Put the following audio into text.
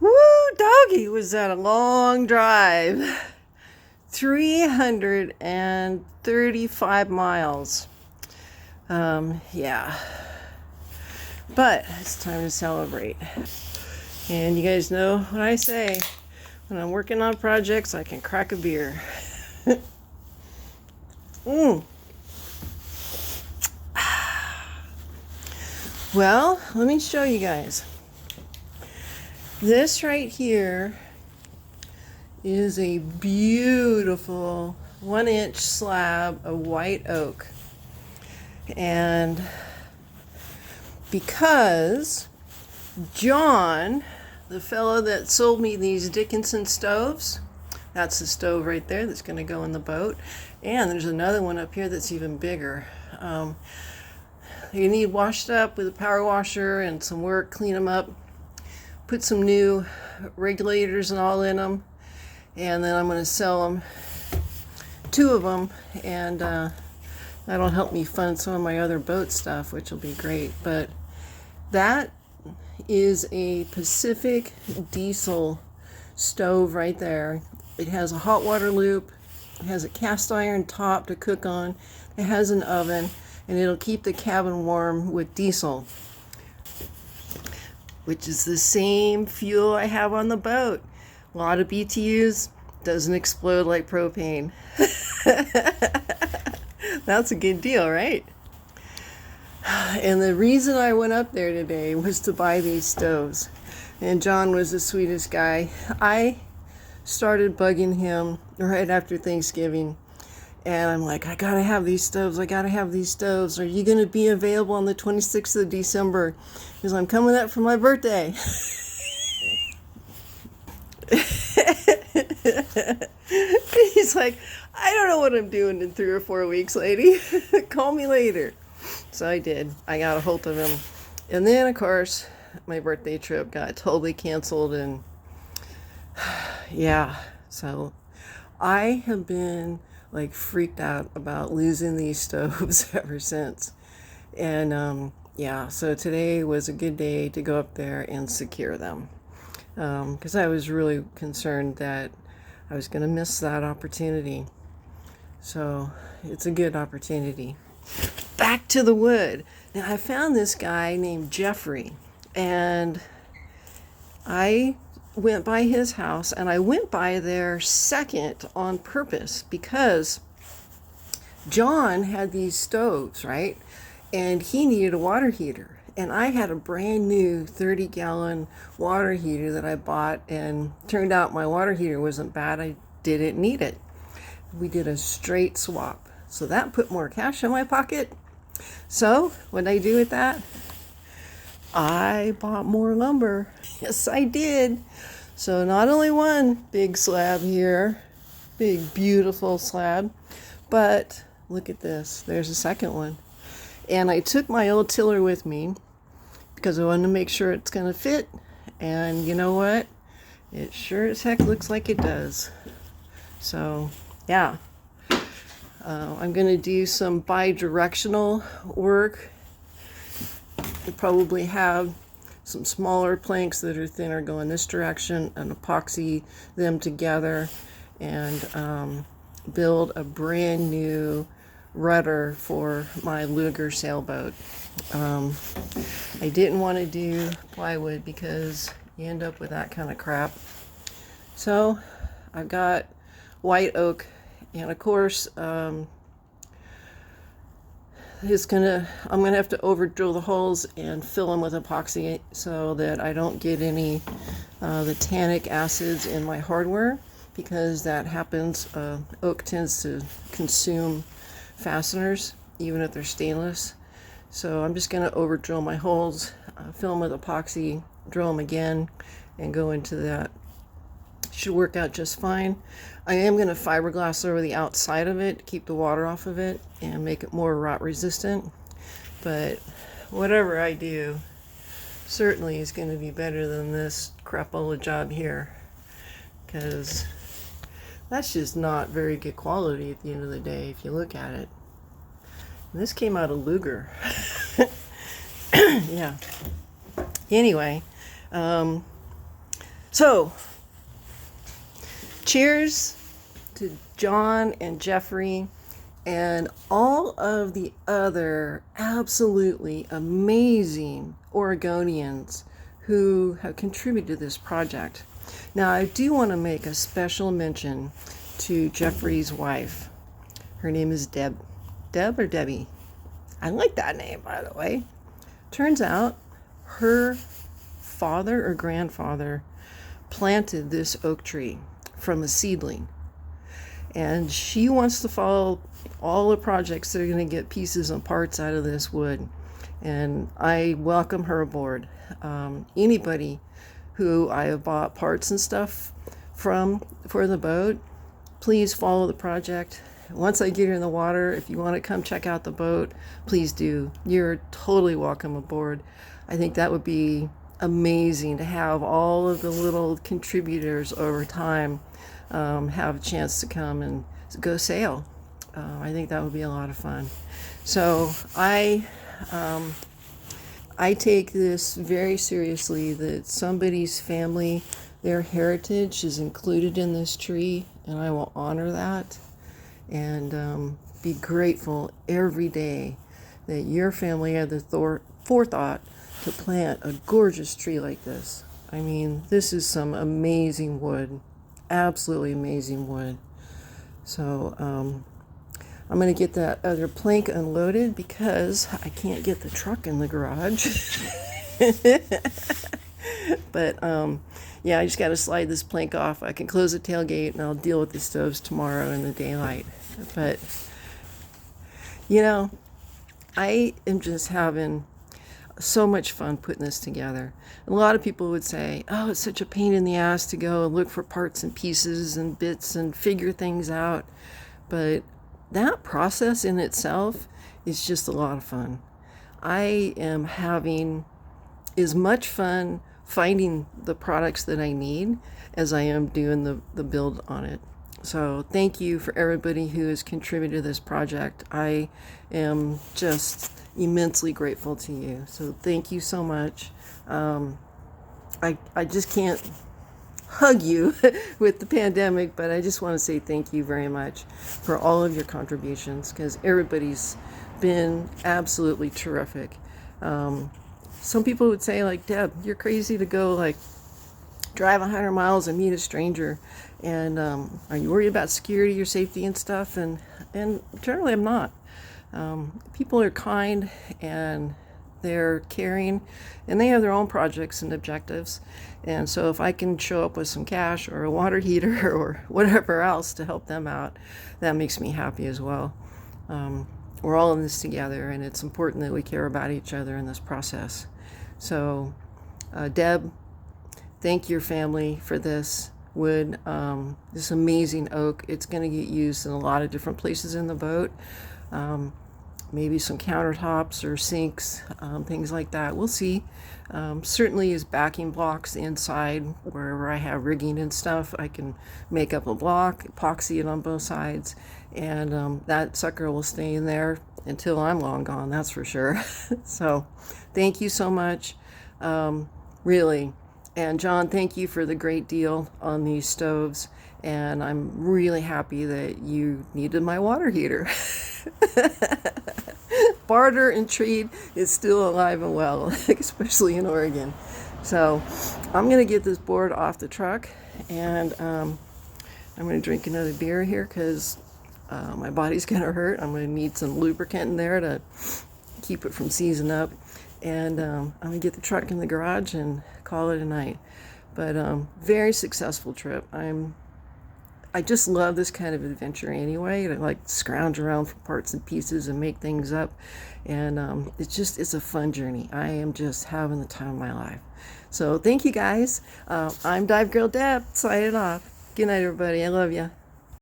Woo, doggy, was that a long drive. 335 miles. Yeah. But it's time to celebrate. And you guys know what I say. When I'm working on projects, I can crack a beer. Well, let me show you guys. This right here is a beautiful 1-inch slab of white oak. And because John, the fellow that sold me these Dickinson stoves, that's the stove right there that's going to go in the boat. And there's another one up here that's even bigger. You need washed up with a power washer and some work, clean them up, put some new regulators and all in them, and then I'm going to sell them, 2 of them, and that'll help me fund some of my other boat stuff, which will be great. But that is a Pacific diesel stove right there. It has a hot water loop, it has a cast iron top to cook on, it has an oven, and it'll keep the cabin warm with diesel, which is the same fuel I have on the boat. A lot of BTUs, doesn't explode like propane. That's a good deal, right? And the reason I went up there today was to buy these stoves. And John was the sweetest guy. I started bugging him right after Thanksgiving. And I'm like, I gotta have these stoves. I gotta have these stoves. Are you gonna be available on the 26th of December? Because I'm coming up for my birthday. He's like, I don't know what I'm doing in 3 or 4 weeks, lady. Call me later. So I did. I got a hold of him. And then, of course, my birthday trip got totally canceled. And yeah, so I have been like freaked out about losing these stoves ever since. And yeah, so today was a good day to go up there and secure them, because I was really concerned that I was going to miss that opportunity. So it's a good opportunity. Back to the wood. Now I found this guy named Jeffrey, and I went by his house, and I went by there second on purpose because John had these stoves, right? And he needed a water heater. And I had a brand new 30-gallon water heater that I bought, and turned out my water heater wasn't bad. I didn't need it. We did a straight swap. So that put more cash in my pocket. So what did I do with that? I bought more lumber. Yes, I did. So not only one big slab here, big beautiful slab, but look at this. There's a second one. And I took my old tiller with me because I wanted to make sure it's going to fit. And you know what? It sure as heck looks like it does. So yeah, I'm going to do some bi-directional work. You'll probably have some smaller planks that are thinner go in this direction and epoxy them together and build a brand new rudder for my Luger sailboat. I didn't want to do plywood because you end up with that kind of crap. So I've got white oak, and of course I'm gonna have to over drill the holes and fill them with epoxy so that I don't get any the tannic acids in my hardware, because that happens. Oak tends to consume fasteners even if they're stainless. So I'm just going to over drill my holes, fill them with epoxy, drill them again, and go into that. Should work out just fine. I am going to fiberglass over the outside of it to keep the water off of it and make it more rot resistant. But whatever I do certainly is going to be better than this crapola job here, because that's just not very good quality at the end of the day if you look at it. And this came out of Luger. Yeah. Anyway, So, cheers to John and Jeffrey and all of the other absolutely amazing Oregonians who have contributed to this project. Now, I do want to make a special mention to Jeffrey's wife. Her name is Deb. Deb or Debbie? I like that name, by the way. Turns out her father or grandfather planted this oak tree from a seedling. And she wants to follow all the projects that are going to get pieces and parts out of this wood. And I welcome her aboard. Anybody who I have bought parts and stuff from for the boat, please follow the project. Once I get her in the water, if you want to come check out the boat, please do. You're totally welcome aboard. I think that would be amazing to have all of the little contributors over time have a chance to come and go sail. I think that would be a lot of fun. So I take this very seriously, that somebody's family, their heritage is included in this tree, and I will honor that and be grateful every day that your family had the forethought to plant a gorgeous tree like this. I mean, this is some amazing wood, absolutely amazing wood. So I'm going to get that other plank unloaded because I can't get the truck in the garage. But yeah, I just got to slide this plank off. I can close the tailgate and I'll deal with the stoves tomorrow in the daylight. But you know, I am just having so much fun putting this together. A lot of people would say, oh, it's such a pain in the ass to go and look for parts and pieces and bits and figure things out. But that process in itself is just a lot of fun. I am having as much fun finding the products that I need as I am doing the build on it. So thank you for everybody who has contributed to this project. I am just immensely grateful to you. So thank you so much. I just can't hug you with the pandemic, but I just want to say thank you very much for all of your contributions, because everybody's been absolutely terrific. Some people would say, like, Deb, you're crazy to go like drive 100 miles and meet a stranger, and are you worried about security or safety and stuff? And generally I'm not. People are kind and they're caring, and they have their own projects and objectives. And so if I can show up with some cash or a water heater or whatever else to help them out, that makes me happy as well. We're all in this together, and it's important that we care about each other in this process. So Deb, thank your family for this wood, this amazing oak. It's going to get used in a lot of different places in the boat. Maybe some countertops or sinks, things like that. We'll see. Certainly as backing blocks inside wherever I have rigging and stuff, I can make up a block, epoxy it on both sides, and that sucker will stay in there until I'm long gone, that's for sure. So thank you so much, really. And John, thank you for the great deal on these stoves, and I'm really happy that you needed my water heater. Barter and trade is still alive and well, especially in Oregon. So I'm going to get this board off the truck, and I'm going to drink another beer here because my body's going to hurt. I'm going to need some lubricant in there to keep it from seizing up. And I'm going to get the truck in the garage and call it a night. But very successful trip. I just love this kind of adventure anyway. I like to scrounge around for parts and pieces and make things up. And it's a fun journey. I am just having the time of my life. So thank you guys. I'm Dive Girl Deb, signing off. Good night, everybody. I love you.